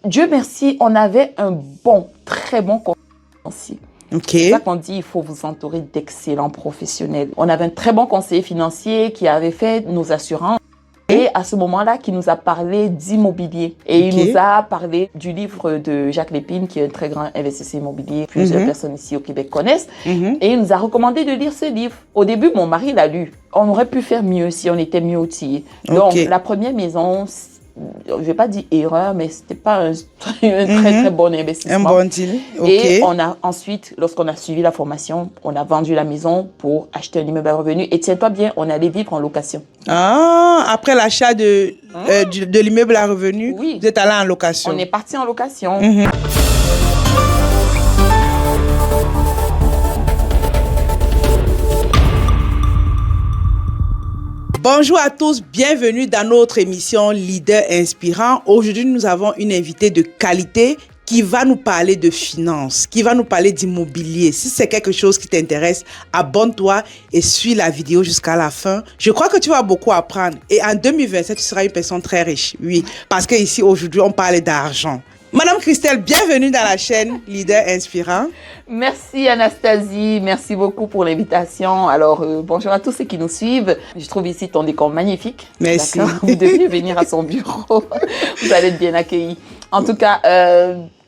Dieu merci, on avait un très bon conseiller. C'est ça qu'on dit, il faut vous entourer d'excellents professionnels. On avait un très bon conseiller financier qui avait fait nos assurances. Et à ce moment-là, qui nous a parlé d'immobilier. Et il nous a parlé du livre de Jacques Lépine, qui est un très grand investisseur immobilier, plusieurs personnes ici au Québec connaissent. Et il nous a recommandé de lire ce livre. Au début, mon mari l'a lu. On aurait pu faire mieux si on était mieux outillés. Donc, la première maison, je ne vais pas dire erreur, mais ce n'était pas un très bon investissement. Un bon deal. Et on a ensuite, lorsqu'on a suivi la formation, on a vendu la maison pour acheter un immeuble à revenu. Et tiens-toi bien, on allait vivre en location. Ah, après l'achat de l'immeuble à revenu, oui. Vous êtes allé en location. On est parti en location. Bonjour à tous, bienvenue dans notre émission Leader Inspirant. Aujourd'hui, nous avons une invitée de qualité qui va nous parler de finances, qui va nous parler d'immobilier. Si c'est quelque chose qui t'intéresse, abonne-toi et suis la vidéo jusqu'à la fin. Je crois que tu vas beaucoup apprendre. Et en 2027, tu seras une personne très riche. Oui, parce qu'ici, aujourd'hui, on parle d'argent. Madame Christelle, bienvenue dans la chaîne Leader Inspirant. Merci Anastasie, merci beaucoup pour l'invitation. Alors, bonjour à tous ceux qui nous suivent. Je trouve ici ton décor magnifique. Merci. Vous devriez venir à son bureau. Vous allez être bien accueillis. En tout cas,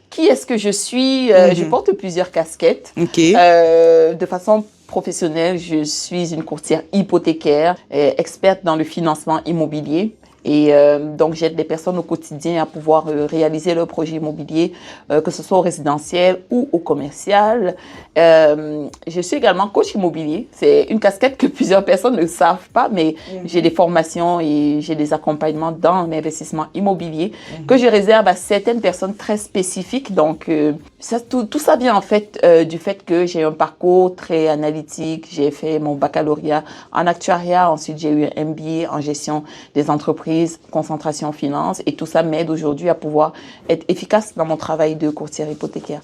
qui est-ce que je suis? Je porte plusieurs casquettes. De façon professionnelle, je suis une courtière hypothécaire, experte dans le financement immobilier. Et donc, j'aide les personnes au quotidien à pouvoir réaliser leur projet immobilier, que ce soit au résidentiel ou au commercial. Je suis également coach immobilier. C'est une casquette que plusieurs personnes ne savent pas, mais j'ai des formations et j'ai des accompagnements dans l'investissement immobilier que je réserve à certaines personnes très spécifiques. Donc, tout ça vient en fait du fait que j'ai un parcours très analytique. J'ai fait mon baccalauréat en actuariat. Ensuite, j'ai eu un MBA en gestion des entreprises, concentration finance, et tout ça m'aide aujourd'hui à pouvoir être efficace dans mon travail de courtière hypothécaire.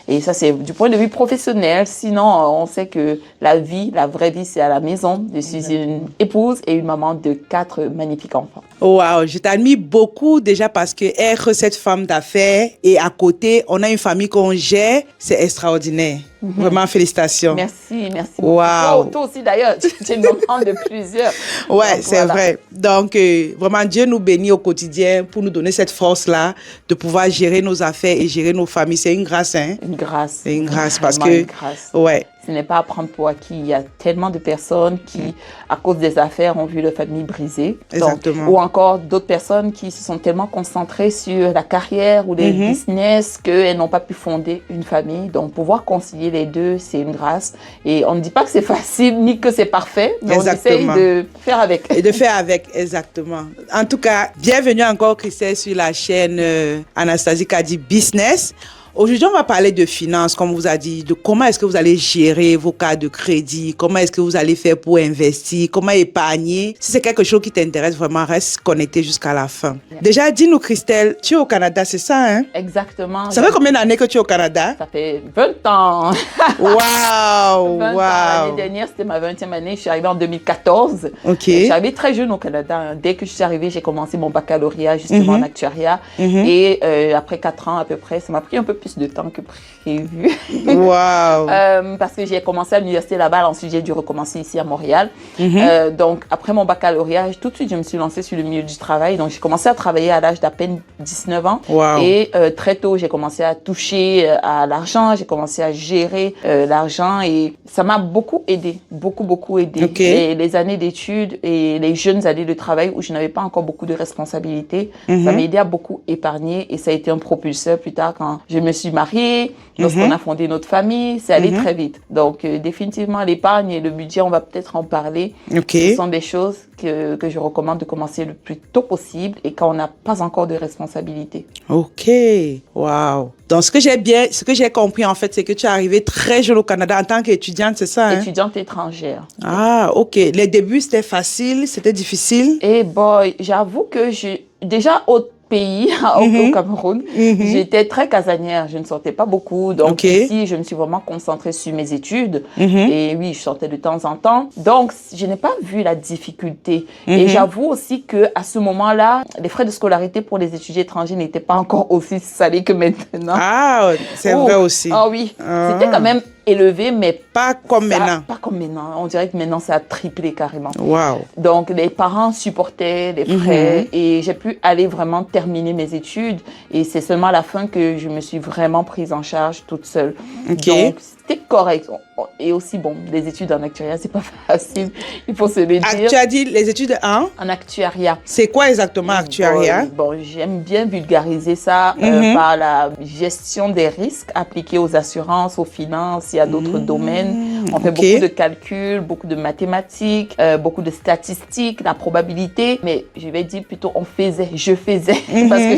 Et ça, c'est du point de vue professionnel. Sinon, on sait que la vraie vie, c'est à la maison. Je suis une épouse et une maman de 4 magnifiques enfants. Wow, je t'admire beaucoup déjà parce que être cette femme d'affaires et à côté, on a une famille qu'on gère, c'est extraordinaire. Vraiment, félicitations. Merci. Wow. Toi aussi, d'ailleurs, tu es une maman de plusieurs. Ouais, donc, c'est vrai. Donc, vraiment, Dieu nous bénit au quotidien pour nous donner cette force-là de pouvoir gérer nos affaires et gérer nos familles. C'est une grâce, hein? Une grâce. C'est une grâce parce Vraiment que... une grâce. Ouais. Ce n'est pas à prendre pour acquis. Il y a tellement de personnes qui, à cause des affaires, ont vu leur famille brisée. Exactement. Ou encore d'autres personnes qui se sont tellement concentrées sur la carrière ou les business qu'elles n'ont pas pu fonder une famille. Donc, pouvoir concilier les deux, c'est une grâce. Et on ne dit pas que c'est facile ni que c'est parfait, mais Exactement. on essaye de faire avec. Et de faire avec, exactement. En tout cas, bienvenue encore, Christelle, sur la chaîne Anastasie Kadi Business. Aujourd'hui, on va parler de finances, comme on vous a dit, de comment est-ce que vous allez gérer vos cartes de crédit, comment est-ce que vous allez faire pour investir, comment épargner. Si c'est quelque chose qui t'intéresse, vraiment, reste connecté jusqu'à la fin. Déjà, dis-nous, Christelle, tu es au Canada, c'est ça, hein? Exactement. Ça fait combien d'années que tu es au Canada? Ça fait 20 ans. Wow! 20 ans. L'année dernière, c'était ma 20e année. Je suis arrivée en 2014. OK. Je suis arrivée très jeune au Canada. Dès que je suis arrivée, j'ai commencé mon baccalauréat justement en actuariat. Et après 4 ans à peu près, ça m'a pris un peu plus de temps que prévu. Wow! Parce que j'ai commencé à l'université Laval, ensuite j'ai dû recommencer ici à Montréal. Donc après mon baccalauréat, tout de suite je me suis lancée sur le milieu du travail. Donc j'ai commencé à travailler à l'âge d'à peine 19 ans. Wow. Et très tôt, j'ai commencé à toucher à l'argent, j'ai commencé à gérer l'argent et ça m'a beaucoup aidé, beaucoup aidé. Okay. Les années d'études et les jeunes années de travail où je n'avais pas encore beaucoup de responsabilités, ça m'a aidé à beaucoup épargner et ça a été un propulseur plus tard quand je me suis mariée, lorsqu'on a fondé notre famille, c'est allé très vite. Donc définitivement l'épargne et le budget, on va peut-être en parler. Ce sont des choses que je recommande de commencer le plus tôt possible et quand on n'a pas encore de responsabilité. OK. Wow. Donc, ce que j'ai compris, en fait, c'est que tu es arrivée très jeune au Canada en tant qu'étudiante, c'est ça, hein? Étudiante étrangère. Ah, OK. Les débuts, c'était facile, c'était difficile? Et boy, j'avoue que déjà pays, au Cameroun, j'étais très casanière. Je ne sortais pas beaucoup. Donc ici, je me suis vraiment concentrée sur mes études. Et oui, je sortais de temps en temps. Donc, je n'ai pas vu la difficulté. Et j'avoue aussi qu'à ce moment-là, les frais de scolarité pour les étudiants étrangers n'étaient pas encore aussi salés que maintenant. Ah, c'est vrai aussi. Ah oui, c'était quand même élevé, mais pas comme maintenant. Pas comme maintenant. On dirait que maintenant, ça a triplé carrément. Wow. Donc, les parents supportaient les frais et j'ai pu aller vraiment terminer mes études. Et c'est seulement à la fin que je me suis vraiment prise en charge toute seule. Donc, c'était correct. Et aussi, bon, les études en actuariat, c'est pas facile. Il faut se le dire. Tu as dit les études en actuariat. C'est quoi exactement actuariat? Bon, j'aime bien vulgariser ça par la gestion des risques appliqués aux assurances, aux finances et à d'autres domaines. On fait beaucoup de calculs, beaucoup de mathématiques, beaucoup de statistiques, la probabilité. Mais je vais dire plutôt je faisais. Parce que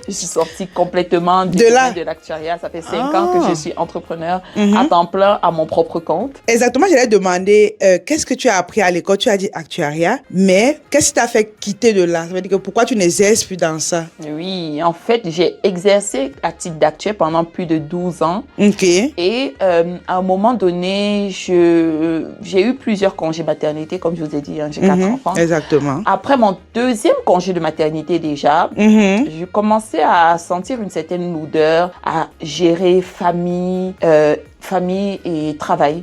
je suis sortie complètement du domaine de l'actuariat. Ça fait 5 ans que je suis entrepreneur à temps plein à mon propre compte. Exactement, j'allais demander qu'est-ce que tu as appris à l'école? Tu as dit actuariat, mais qu'est-ce qui t'a fait quitter de là? Ça veut dire que pourquoi tu n'exerces plus dans ça? Oui, en fait, j'ai exercé à titre d'actuaire pendant plus de 12 ans. Et à un moment donné, j'ai eu plusieurs congés maternité, comme je vous ai dit, j'ai 4 enfants. Exactement. Après mon deuxième congé de maternité déjà, je commençais à sentir une certaine lourdeur, à gérer famille et travail.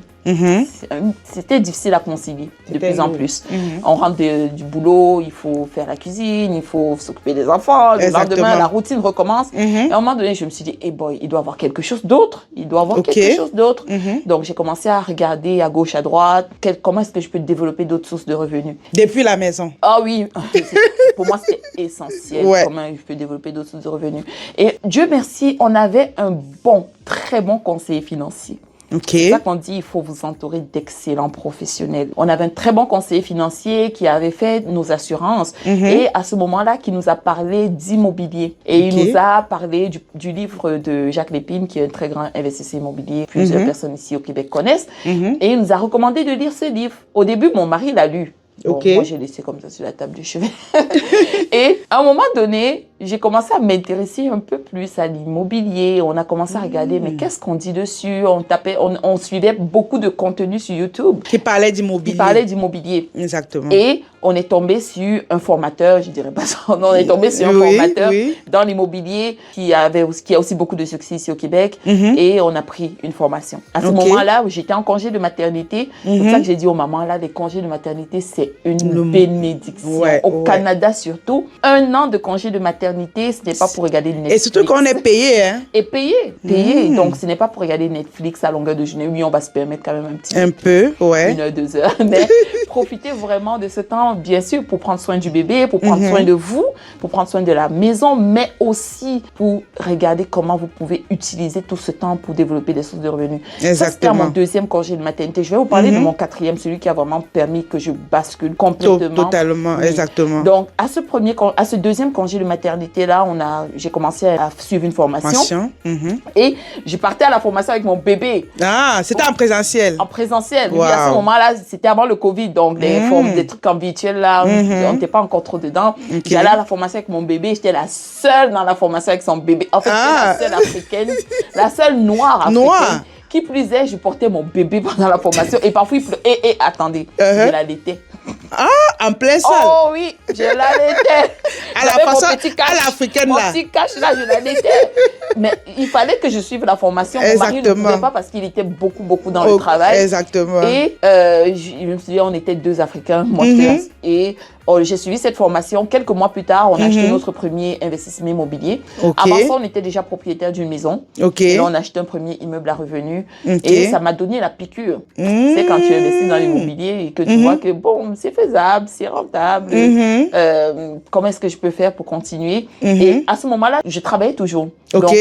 C'était difficile à concilier de plus en plus. On rentre du boulot, il faut faire la cuisine, il faut s'occuper des enfants. Le lendemain, la routine recommence. Et à un moment donné, je me suis dit, boy, il doit y avoir quelque chose d'autre. Il doit y avoir quelque chose d'autre. Donc, j'ai commencé à regarder à gauche, à droite. Comment est-ce que je peux développer d'autres sources de revenus? Depuis la maison? Ah oui, pour moi, c'était essentiel. Comment je peux développer d'autres sources de revenus? Et Dieu merci, on avait un très bon conseiller financier. C'est ça qu'on dit, il faut vous entourer d'excellents professionnels. On avait un très bon conseiller financier qui avait fait nos assurances et à ce moment-là, qui nous a parlé d'immobilier. Et il nous a parlé du livre de Jacques Lépine, qui est un très grand investisseur immobilier. Plusieurs personnes ici au Québec connaissent. Et il nous a recommandé de lire ce livre. Au début, mon mari l'a lu. Bon, moi, j'ai laissé comme ça sur la table de chevet. Et à un moment donné, j'ai commencé à m'intéresser un peu plus à l'immobilier. On a commencé à regarder, mais qu'est-ce qu'on dit dessus? On suivait beaucoup de contenu sur YouTube. Qui parlait d'immobilier. Exactement. Et on est tombé sur un formateur, je dirais pas son nom, on est tombé sur un formateur dans l'immobilier qui a aussi beaucoup de succès ici au Québec. Et on a pris une formation. À ce moment-là, j'étais en congé de maternité. C'est pour ça que j'ai dit aux mamans, là, les congés de maternité, c'est une bénédiction. Au Canada surtout, 1 an de congé de maternité, ce n'est pas pour regarder Netflix. Et surtout qu'on est payé, hein? Et payé. Donc, ce n'est pas pour regarder Netflix à longueur de journée. Oui, on va se permettre quand même un peu, 1 heure, 2 heures. Mais profitez vraiment de ce temps, bien sûr, pour prendre soin du bébé, pour prendre soin de vous, pour prendre soin de la maison, mais aussi pour regarder comment vous pouvez utiliser tout ce temps pour développer des sources de revenus. Exactement. Ça, c'était mon deuxième congé de maternité. Je vais vous parler de mon 4e, celui qui a vraiment permis que je bascule complètement. Totalement, exactement. Donc, à ce deuxième congé de maternité-là, j'ai commencé à suivre une formation. Et je partais à la formation avec mon bébé. Ah, c'était en présentiel? En présentiel, oui. À ce moment-là, c'était avant le Covid, donc des trucs en virtuel, là, on n'était pas encore trop dedans. J'allais à la formation avec mon bébé, j'étais la seule dans la formation avec son bébé. En fait, j'étais la seule africaine, la seule noire africaine. Qui plus est, je portais mon bébé pendant la formation et parfois il pleurait. Attendez, je l'allaitais. Ah, en plein sol? Oh oui, je l'allaitais. À la façon, à l'africaine là. Mon petit cache là, je l'allaitais. Mais il fallait que je suive la formation. Mon mari ne pouvait pas parce qu'il était beaucoup dans le travail. Exactement. Et je me suis dit, on était 2 Africains, moi et j'ai suivi cette formation. Quelques mois plus tard, on a acheté notre premier investissement immobilier. Avant ça, on était déjà propriétaire d'une maison. Et là, on a acheté un premier immeuble à revenus. Et ça m'a donné la piqûre. C'est quand tu investis dans l'immobilier et que tu vois que bon, c'est faisable, c'est rentable. Comment est-ce que je peux faire pour continuer? Et à ce moment-là, je travaillais toujours. Donc,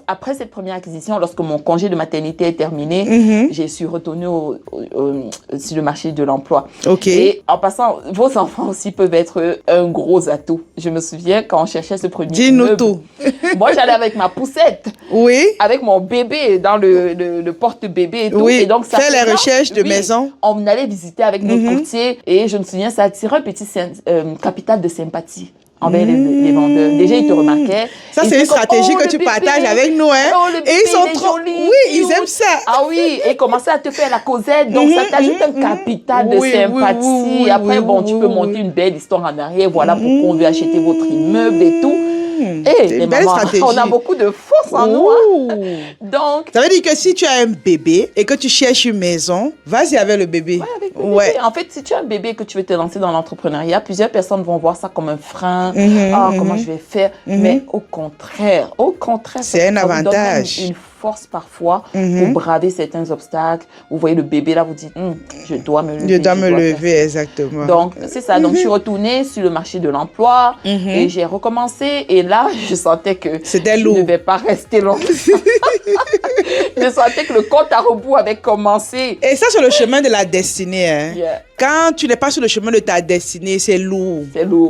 après cette première acquisition, lorsque mon congé de maternité est terminé, j'ai su retourner sur le marché de l'emploi. Et en passant, vos enfants aussi peuvent être un gros atout. Je me souviens quand on cherchait ce premier immeuble. Dis-nous tout. Moi, j'allais avec ma poussette. Avec mon bébé dans le porte-bébé et tout. Et donc, ça faire les recherches de maison. On allait visiter avec notre courtier et je me souviens, ça attirait un petit capital de sympathie. envers les vendeurs. Déjà, ils te remarquaient. Ça, c'est une stratégie que tu partages avec nous, hein. Et ils sont trop... joli, oui, ils aiment ça. Ah oui, et commencer à te faire la causette. Donc, ça t'ajoute un capital de sympathie. Après, tu peux monter une belle histoire en arrière. Voilà pourquoi on veut acheter votre immeuble et tout. Et les mamans, on a beaucoup de force en nous. Hein. Donc, ça veut dire que si tu as un bébé et que tu cherches une maison, vas-y avec le bébé. Ouais, avec le bébé. En fait, si tu as un bébé et que tu veux te lancer dans l'entrepreneuriat, plusieurs personnes vont voir ça comme un frein. Comment je vais faire? Mais au contraire, c'est un avantage. Une force parfois pour braver certains obstacles. Vous voyez le bébé là, vous dites, je dois me lever. Je dois me lever, exactement. Donc, c'est ça. Donc, je suis retournée sur le marché de l'emploi et j'ai recommencé. Et là, je sentais que je ne vais pas rester longtemps. Je sentais que le compte à rebours avait commencé. Et ça, c'est le chemin de la destinée. Hein. Yeah. Quand tu n'es pas sur le chemin de ta destinée, c'est lourd.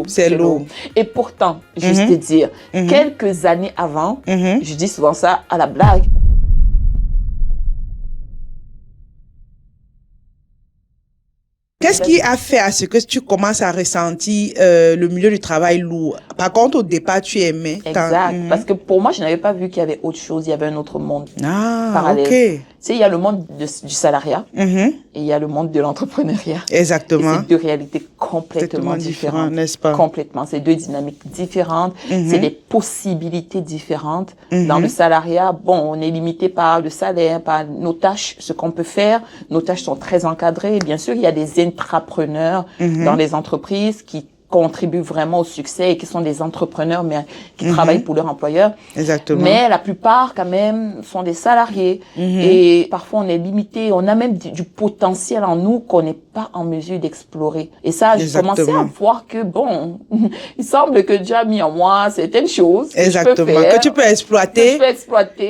C'est lourd. Et pourtant, juste te dire, quelques années avant, je dis souvent ça à la blague. Qu'est-ce qui a fait à ce que tu commences à ressentir le milieu du travail lourd? Par contre, au départ, tu aimais. Exact. Parce que pour moi, je n'avais pas vu qu'il y avait autre chose. Il y avait un autre monde parallèle. OK. Tu sais, il y a le monde du salariat et il y a le monde de l'entrepreneuriat. Exactement. Et c'est deux réalités complètement différentes. N'est-ce pas? Complètement. C'est deux dynamiques différentes. C'est des possibilités différentes. Dans le salariat, on est limité par le salaire, par nos tâches, ce qu'on peut faire. Nos tâches sont très encadrées. Bien sûr, il y a des intrapreneurs dans les entreprises qui contribuent vraiment au succès et qui sont des entrepreneurs, mais qui travaillent pour leur employeur. Exactement. Mais la plupart, quand même, sont des salariés. Et parfois, on est limité. On a même du potentiel en nous qu'on n'est pas en mesure d'explorer. Et ça, j'ai commencé à voir que, il semble que Dieu a mis en moi certaines choses que tu peux exploiter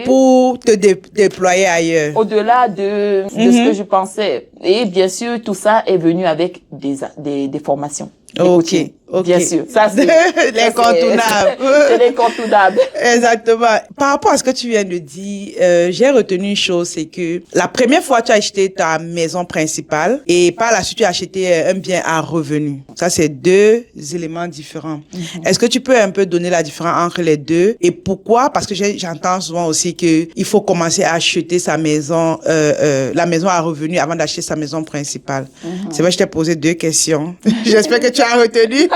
pour te déployer ailleurs. Au-delà de ce que je pensais. Et bien sûr, tout ça est venu avec des formations. OK. Bien sûr. Ça, c'est l'incontournable. C'est l'incontournable. Exactement. Par rapport à ce que tu viens de dire, j'ai retenu une chose, c'est que la première fois, tu as acheté ta maison principale et par la suite, tu as acheté un bien à revenu. Ça, c'est deux éléments différents. Est-ce que tu peux un peu donner la différence entre les deux et pourquoi? Parce que j'entends souvent aussi que il faut commencer à acheter sa maison, la maison à revenu avant d'acheter sa maison principale. C'est vrai, je t'ai posé deux questions. J'espère que tu as retenu.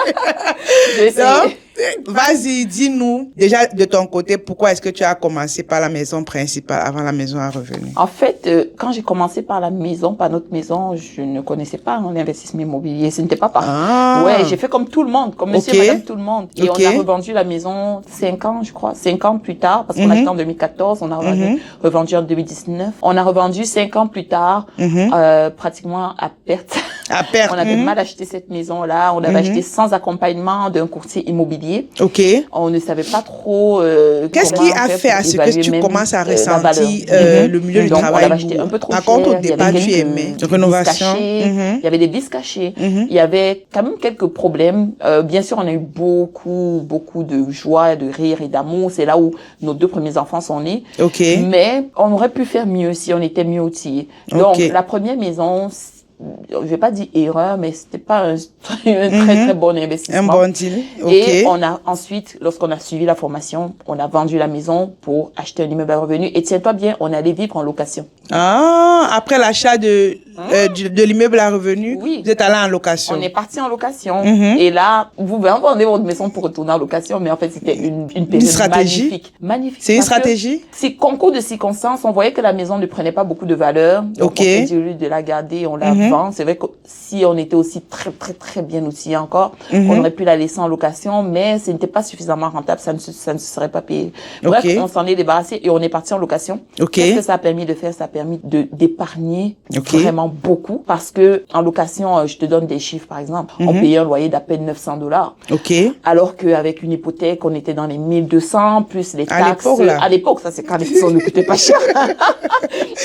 Donc, vas-y, dis-nous déjà de ton côté, pourquoi est-ce que tu as commencé par la maison principale avant la maison à revenu? En fait, quand j'ai commencé par notre maison, je ne connaissais pas l'investissement immobilier. Ce n'était pas par... Ouais, j'ai fait comme tout le monde, comme monsieur et madame tout le monde. Et on a revendu la maison 5 ans, je crois, 5 ans plus tard, parce qu'on a acheté en 2014, on a revendu en 2019. On a revendu 5 ans plus tard, pratiquement à perte. À perte. On avait mal acheté cette maison-là. On avait acheté sans accompagnement d'un courtier immobilier. OK. On ne savait pas trop qu'est-ce qui a fait à ce que tu commences à ressentir le milieu du travail? On l'avait acheté un peu trop cher. Par contre, au départ, tu aimais. Rénovation. Il y avait des vices cachés. Il y avait quand même quelques problèmes. Bien sûr, on a eu beaucoup de joie, de rire et d'amour. C'est là où nos 2 premiers enfants sont nés. OK. Mais on aurait pu faire mieux si on était mieux outillés. Donc, la première maison, je vais pas dire erreur, mais c'était pas un très bon investissement. Un bon deal. OK. Et on a ensuite, lorsqu'on a suivi la formation, on a vendu la maison pour acheter un immeuble à revenu. Et tiens-toi bien, on allait vivre en location. Après l'achat de l'immeuble à revenu, vous êtes allé en location. On est parti en location. Et là, vous vendez votre maison pour retourner en location, mais en fait, c'était une période stratégie. Magnifique. C'est une stratégie? C'est concours de circonstances. On voyait que la maison ne prenait pas beaucoup de valeur. Donc, on s'est dit, au lieu de la garder, on la vend. C'est vrai que si on était aussi très bien outillé encore, on aurait pu la laisser en location, mais ce n'était pas suffisamment rentable, ça ne se serait pas payé. Bref, on s'en est débarrassé et on est parti en location. Qu'est-ce que ça a permis de faire? Ça a permis d'épargner vraiment beaucoup, parce que en location, je te donne des chiffres par exemple, on payait un loyer d'à peine $900. Alors qu'avec une hypothèque, on était dans les 1200 plus les taxes. À l'époque, ça c'est quand les taux ne coûtaient pas cher.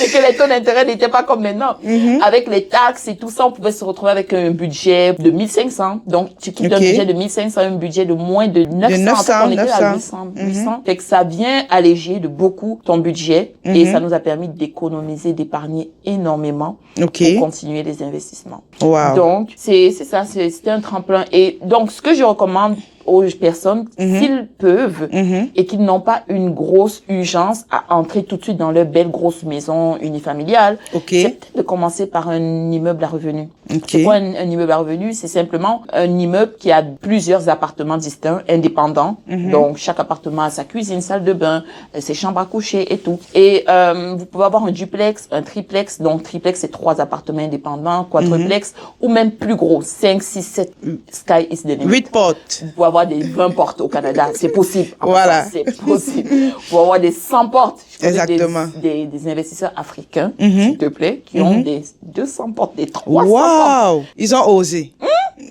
Et que les taux d'intérêt n'étaient pas comme maintenant. Avec les taxes et tout ça, on pouvait se retrouver avec un budget de 1500. Donc, tu quittes un budget de 1500, un budget de moins de 900. En fait, on était à 800. Fait que ça vient alléger de beaucoup ton budget et ça nous a permis d'économiser, d'épargner énormément pour continuer les investissements. Wow. Donc, c'est ça, c'était un tremplin. Et donc, ce que je recommande aux personnes, s'ils peuvent, et qu'ils n'ont pas une grosse urgence à entrer tout de suite dans leur belle grosse maison unifamiliale, c'est peut-être de commencer par un immeuble à revenus. C'est quoi un immeuble à revenus? C'est simplement un immeuble qui a plusieurs appartements distincts, indépendants. Donc, chaque appartement a sa cuisine, salle de bain, ses chambres à coucher et tout. Et vous pouvez avoir un duplex, un triplex. Donc, triplex, c'est 3 appartements indépendants, quadruplex, ou même plus gros, 5, 6, 7. Sky is the limit. 8 portes. Vous pouvez avoir des 20 portes au Canada. C'est possible. Voilà. C'est possible. Vous pouvez avoir des 100 portes. Exactement. Des investisseurs africains, s'il te plaît, qui ont des 200 portes, des 300 portes. Wow! Ils ont osé.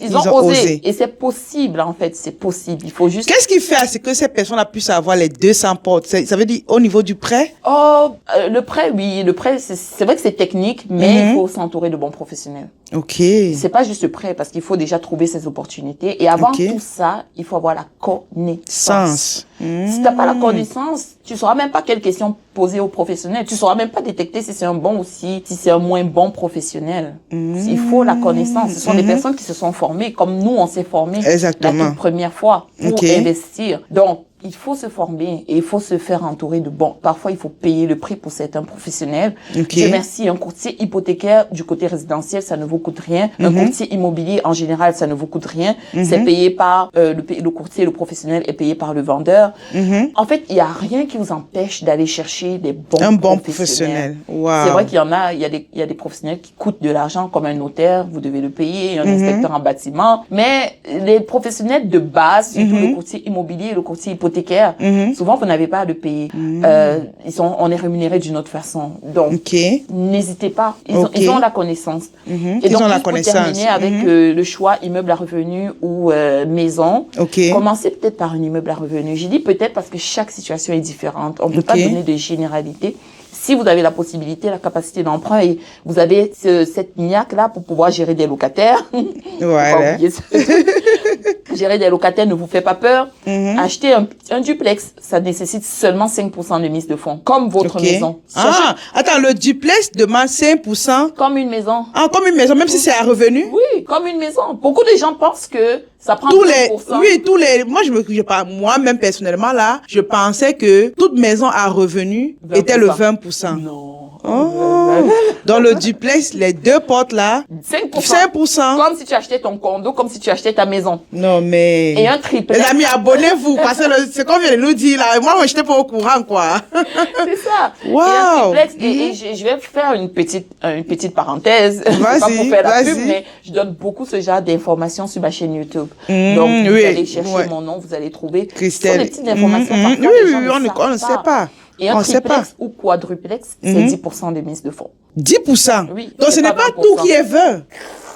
Ils ont osé. Et c'est possible, en fait. C'est possible. Il faut juste... Qu'est-ce qui fait à ce que ces personnes puissent avoir les 200 portes? Ça veut dire au niveau du prêt? Oh, le prêt, oui. Le prêt, c'est vrai que c'est technique, mais il faut s'entourer de bons professionnels. OK. C'est pas juste le prêt, parce qu'il faut déjà trouver ses opportunités. Et avant tout ça, il faut avoir la connaissance. Si t'as pas la connaissance, tu sauras même pas quelles questions poser aux professionnels. Tu sauras même pas détecter si c'est un bon ou si c'est un moins bon professionnel. Il faut la connaissance. Ce sont des personnes qui se sont formées, comme nous, on s'est formés la toute première fois pour investir. Donc, il faut se former et il faut se faire entourer de bons. Parfois, il faut payer le prix pour certains professionnels. Dieu merci, un courtier hypothécaire du côté résidentiel, ça ne vous coûte rien. Un courtier immobilier, en général, ça ne vous coûte rien. C'est payé par le courtier, le professionnel est payé par le vendeur. En fait, il y a rien qui vous empêche d'aller chercher des bons un bon professionnel. Wow. C'est vrai qu'il y en a, il y a des professionnels qui coûtent de l'argent, comme un notaire, vous devez le payer, un inspecteur en bâtiment. Mais les professionnels de base, surtout le courtier immobilier et le courtier hypothécaire, souvent vous n'avez pas à le payer. On est rémunéré d'une autre façon. Donc, n'hésitez pas. Ils ont la connaissance. Et donc, pour terminer avec le choix immeuble à revenus ou maison, commencez peut-être par un immeuble à revenus. J'ai dit peut-être parce que chaque situation est différente. On ne peut pas donner de généralité. Si vous avez la possibilité, la capacité d'emprunt et vous avez cette niaque-là pour pouvoir gérer des locataires, voilà. Gérer des locataires ne vous fait pas peur. Acheter un duplex, ça nécessite seulement 5% de mise de fonds, comme votre maison. Attends, le duplex demande 5%? Comme une maison. Ah, comme une maison, même si c'est à revenu? Oui, comme une maison. Beaucoup de gens pensent que ça prend 5%. Moi-même personnellement là, je pensais que toute maison à revenu était le 20%. Non. Dans le duplex, les 2 portes là, 5%. Comme si tu achetais ton condo, comme si tu achetais ta maison. Non, mais... Et un triplex. Les amis, abonnez-vous, parce que c'est comme je nous dis là. Moi, je n'étais pas au courant, quoi. C'est ça. Wow. Et un triplex, et je vais faire une petite parenthèse. Pas pour faire la pub, mais je donne beaucoup ce genre d'informations sur ma chaîne YouTube. Donc, vous allez chercher mon nom, vous allez trouver. Christelle. Ce sont des petites informations. On ne sait pas. Et un triplex ou quadruplex, c'est 10% de mise de fonds. 10%? Oui. Donc, ce n'est pas tout qui est 20.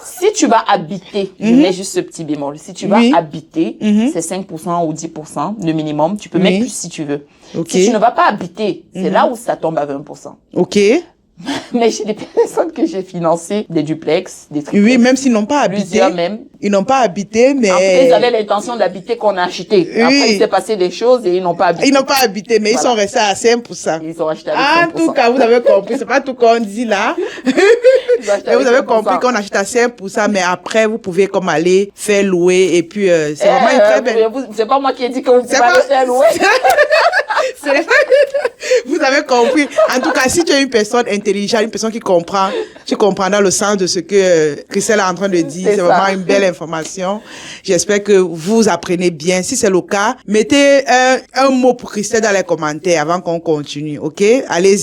Si tu vas habiter, je mets juste ce petit bémol. Si tu vas habiter, c'est 5% ou 10%, le minimum. Tu peux mettre plus si tu veux. Si tu ne vas pas habiter, c'est là où ça tombe à 20%. OK. Mais j'ai des personnes que j'ai financées, des duplex, des triplex. Oui, même s'ils n'ont pas habité. Plusieurs même. Ils n'ont pas habité, mais... En fait, ils avaient l'intention d'habiter qu'on a acheté. Oui. Après, il s'est passé des choses et ils n'ont pas habité. Ils n'ont pas habité, mais ils sont restés à 5%. Ils ont acheté à 5%. En tout cas, vous avez compris. C'est pas tout qu'on dit là. Mais vous avez compris qu'on achète à 5%, mais après, vous pouvez comme aller faire louer et puis c'est vraiment une très belle... C'est pas moi qui ai dit que vous pouvez aller faire louer. Vous avez compris. En tout cas, si tu es une personne intelligente, une personne qui comprend, tu comprendras le sens de ce que Christelle est en train de dire. C'est vraiment une belle information. J'espère que vous apprenez bien. Si c'est le cas, mettez un mot pour Christelle dans les commentaires avant qu'on continue. OK? Allez-y.